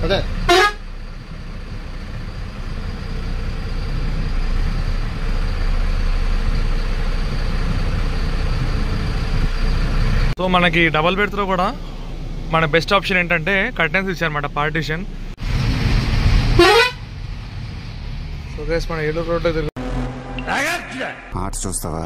అదే సో మనకి డబల్ బెడ్త్లో కూడా మన బెస్ట్ ఆప్షన్ ఏంటంటే కర్టెన్స్ ఇచ్చారన్నమాట, పార్టీషన్. సో గైస్ మన ఏలూరు రోడ్లో ఆర్ట్స్ చూస్తావా?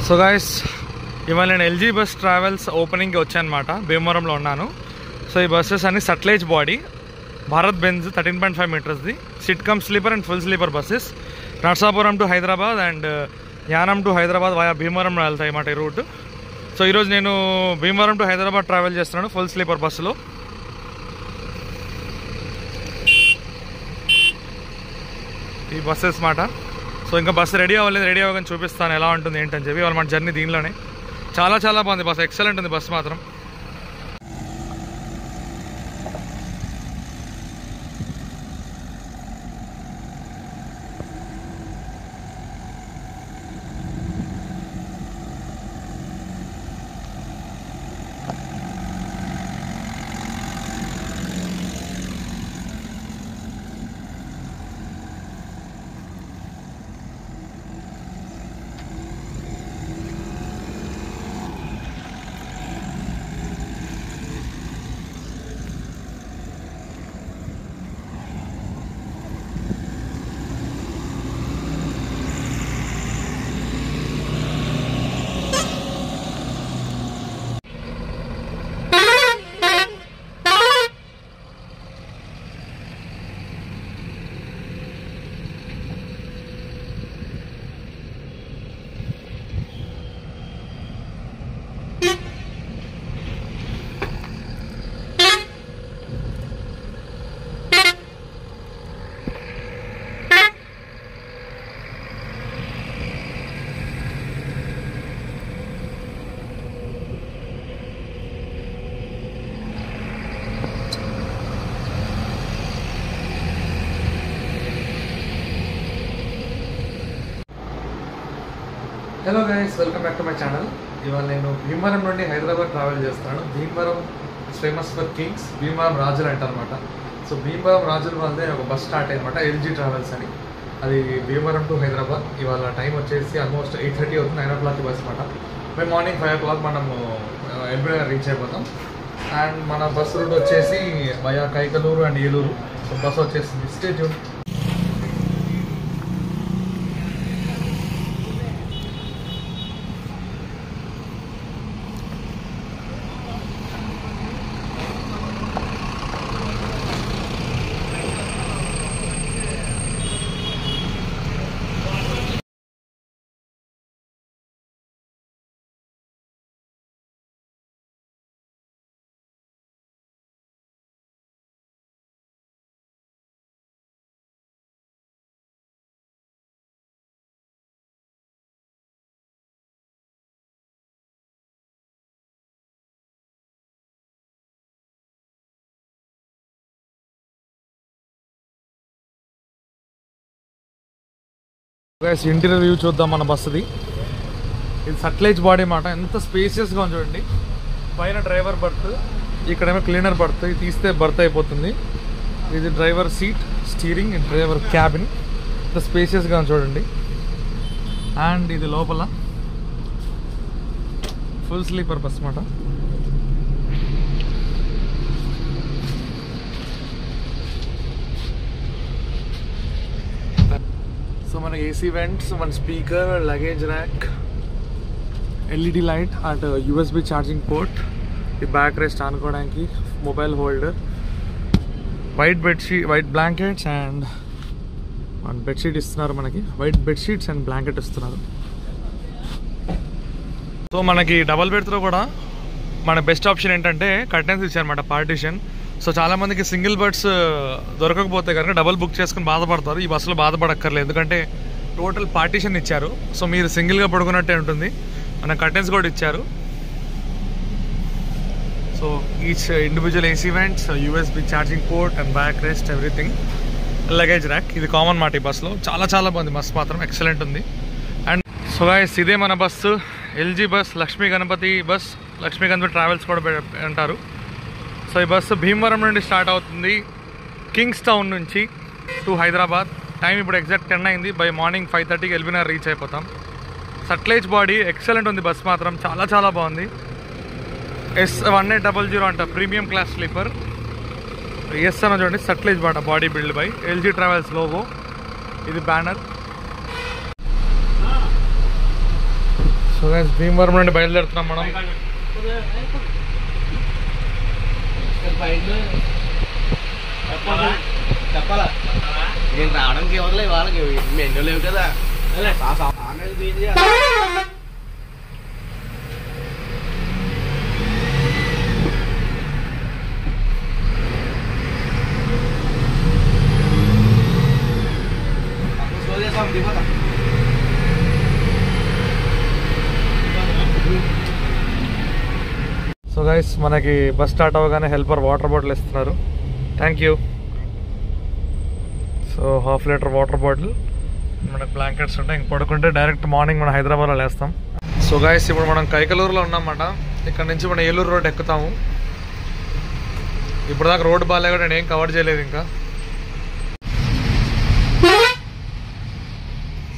సో గాయస్ ఇవాళ నేను ఎల్జీ బస్ ట్రావెల్స్ ఓపెనింగ్కి వచ్చానమాట. భీమవరంలో ఉన్నాను. సో ఈ బస్సెస్ అన్ని సట్లేజ్ బాడీ భారత్ బెంజ్ 13.5 మీటర్స్ది seat cum sleeper and full sleeper buses. Narsapuram to Hyderabad and Yanam to Hyderabad via Bhimavaram వెళ్తాయి అన్నమాట ఈ రూట్. సో ఈరోజు నేను భీమవరం టు హైదరాబాద్ ట్రావెల్ చేస్తున్నాను ఫుల్ స్లీపర్ బస్సులో. ఈ బస్సెస్ మాట. సో ఇంకా బస్సు రెడీ అవ్వలేదు, రెడీ అవ్వగానే చూపిస్తాను ఎలా ఉంటుంది ఏంటని చెప్పి. వాళ్ళ మన జర్నీ దీనిలోనే చాలా చాలా బాగుంది బస్సు, ఎక్సలెంట్ ఉంది బస్సు మాత్రం. Hello guys, welcome back to my channel. ఇవాళ నేను భీమవరం నుండి హైదరాబాద్ ట్రావెల్ చేస్తున్నాను. Bhimavaram famous for Kings, Bhimavaram రాజులు అంటారనమాట. సో భీమవరం రాజుల వాళ్ళదే ఒక బస్ స్టార్ట్ అయ్యనమాట, ఎల్జీ ట్రావెల్స్ అని. అది భీమవరం టు హైదరాబాద్. ఇవాళ టైం వచ్చేసి ఆల్మోస్ట్ 8:30 అవుతుంది, 9 o'clock బస్ అనమాట. మేము మార్నింగ్ 5 o'clock మనము ఎల్బీ రీచ్ అయిపోతాం. అండ్ మన బస్ రూట్ వచ్చేసి via Kaikaluru and Eluru. So bus వచ్చేసి stay tune. Guys interior view చూద్దాం మన బస్సుది. ఇది సట్లేజ్ బాడీ మాట. ఎంత స్పేసియస్గా ఉంది చూడండి. పైన డ్రైవర్ బర్త్, ఇక్కడేమో క్లీనర్ బర్త్. ఇది తీస్తే బర్త్ అయిపోతుంది. ఇది driver seat, steering, driver cabin. ఎంత స్పేసియస్గా ఉంది చూడండి. అండ్ ఇది లోపల ఫుల్ స్లీపర్ బస్ మాట. సో మన ఏసీ వెంట్స్, మన speaker, luggage rack, LED light and USB charging port, ఈ బ్యాక్ రెస్ట్ ఆనుకోవడానికి, mobile holder, white bedsheet, white blankets and bedsheet ఇస్తున్నారు మనకి. వైట్ బెడ్షీట్స్ అండ్ బ్లాంకెట్ ఇస్తున్నారు. సో మనకి డబల్ బెడ్స్లో కూడా మన బెస్ట్ ఆప్షన్ ఏంటంటే కర్టెన్స్ ఇచ్చారన్నమాట, పార్టీషన్. సో చాలామందికి సింగిల్ బెడ్స్ దొరకకపోతే కనుక డబల్ బుక్ చేసుకుని బాధపడతారు. ఈ బస్సులో బాధపడక్కర్లేదు, ఎందుకంటే టోటల్ పార్టీషన్ ఇచ్చారు. సో మీరు సింగిల్గా పడుకున్నట్టే ఉంటుంది. మన కర్టెన్స్ కూడా ఇచ్చారు. So each individual AC vents, USB charging port and back rest, everything. Luggage rack ఇది కామన్ మాట ఈ బస్సులో. చాలా చాలా బాగుంది బస్, మాత్రం ఎక్సలెంట్ ఉంది. అండ్ సో గైస్ ఇదే మన bus, LG bus, Lakshmi Ganapathi bus. Lakshmi Ganapathi travels కూడా అంటారు. సో ఈ బస్సు భీమవరం నుండి స్టార్ట్ అవుతుంది, కింగ్స్ టౌన్ నుంచి టు హైదరాబాద్. టైం ఇప్పుడు ఎగ్జాక్ట్ 10 అయింది. బై మార్నింగ్ 5:30కి ఎల్బీనగర్ రీచ్ అయిపోతాం. సట్లేజ్ బాడీ ఎక్సలెంట్ ఉంది బస్ మాత్రం, చాలా చాలా బాగుంది. S1800 అంట, ప్రీమియం క్లాస్ స్లీపర్. ఎస్ అన్న చూడండి, Sutlej body build by LG travels logo. ఇది బ్యానర్. సో గైస్ భీమవరం నుండి బయలుదేరుతున్నాం మనం. చెప్పాలా నేను రావడానికి ఎవరులే, వాళ్ళకి మెన్యూ లేవు కదా. సో గైస్ మనకి బస్ స్టార్ట్ అవ్వగానే హెల్పర్ వాటర్ బాటిల్ ఇస్తున్నారు. Thank you. So 1/2 litre water bottle, మనకు బ్లాంకెట్స్ ఉంటాయి. ఇంక పడుకుంటే డైరెక్ట్ మార్నింగ్ మనం హైదరాబాద్లో లేస్తాం. సో గైస్ ఇప్పుడు మనం కైకలూరులో ఉన్నామన్నమాట. ఇక్కడ నుంచి మనం ఏలూరు రోడ్ ఎక్కుతాము. ఇప్పుడు దాకా రోడ్డు బాగాలే కూడా నేను ఏం కవర్ చేయలేదు ఇంకా.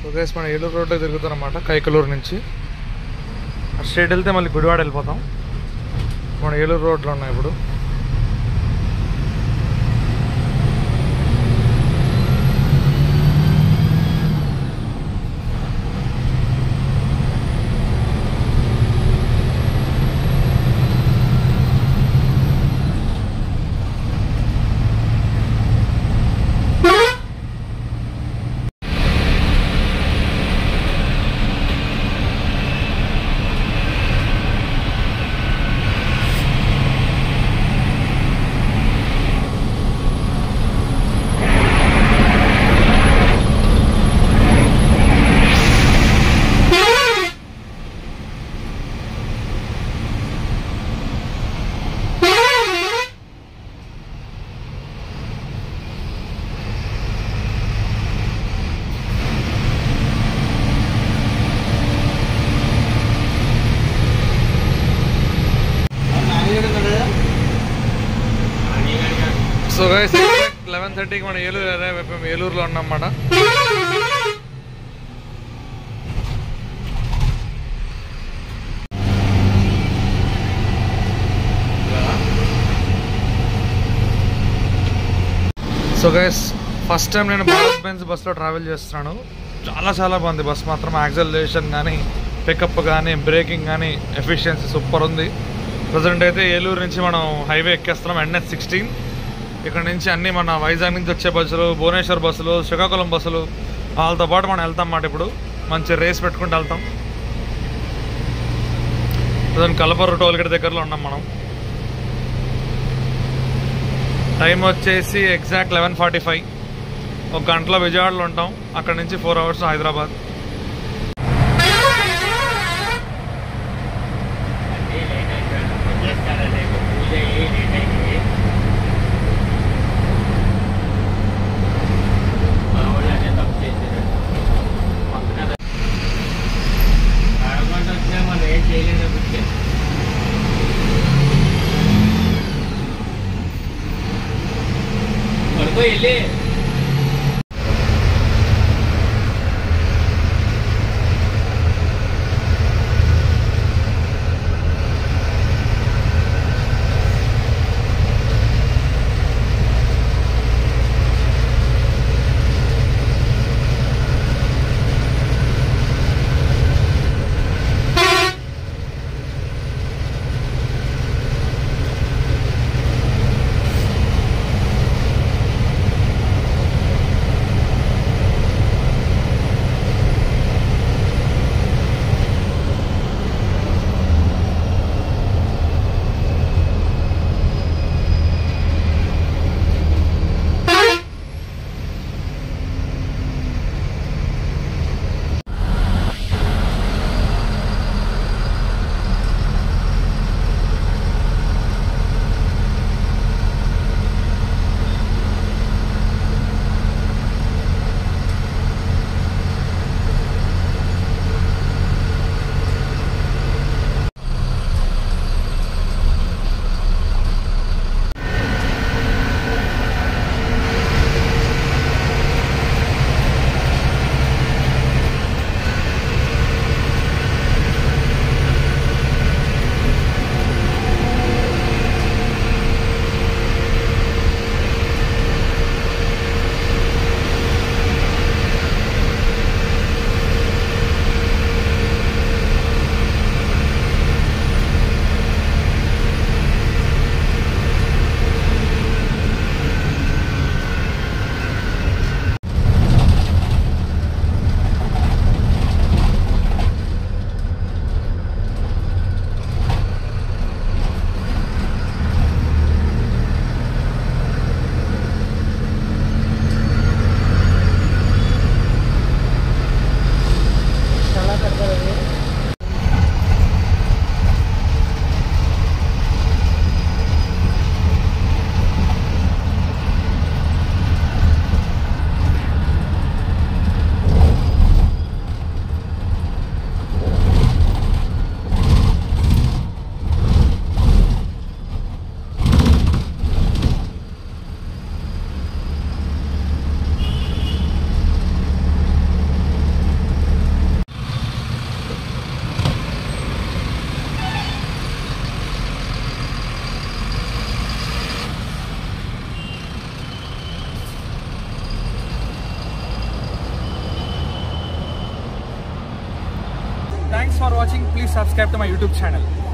సో గైస్ మనం ఏలూరు రోడ్లో తిరుగుతాం అన్నమాట. కైకలూరు నుంచి స్ట్రేట్ వెళ్తే మళ్ళీ గుడివాడ వెళ్ళిపోతాం. మనం ఏలూరు రోడ్లో ఉన్నాం ఇప్పుడు. సో గైస్ 11:30కి మనం ఏలూరులో ఉన్నామన్నమాట. సో గైస్ ఫస్ట్ టైం నేను భారత్ బెంజ్ బస్లో ట్రావెల్ చేస్తున్నాను. చాలా చాలా బాగుంది బస్ మాత్రం. యాక్సలరేషన్ కానీ, పికప్ కానీ, బ్రేకింగ్ కానీ, ఎఫిషియన్సీ సూపర్ ఉంది. ప్రజెంట్ అయితే ఏలూరు నుంచి మనం హైవే ఎక్కేస్తున్నాం, NH16. ఇక్కడ నుంచి అన్నీ మన వైజాగ్ నుంచి వచ్చే బస్సులు, భువనేశ్వర్ బస్సులు, శ్రీకాకుళం బస్సులు, వాళ్ళతో పాటు మనం వెళ్తాం అన్నమాట. ఇప్పుడు మంచి రేస్ పెట్టుకుంటూ వెళ్తాం. ప్రజెంట్ కలపర్రు టోల్గేట్ దగ్గరలో ఉన్నాం మనం. టైం వచ్చేసి ఎగ్జాక్ట్ 11:45. 1 గంటలో విజయవాడలో ఉంటాం. అక్కడ నుంచి 4 hours Hyderabad. Thanks for watching. Please subscribe to my YouTube channel.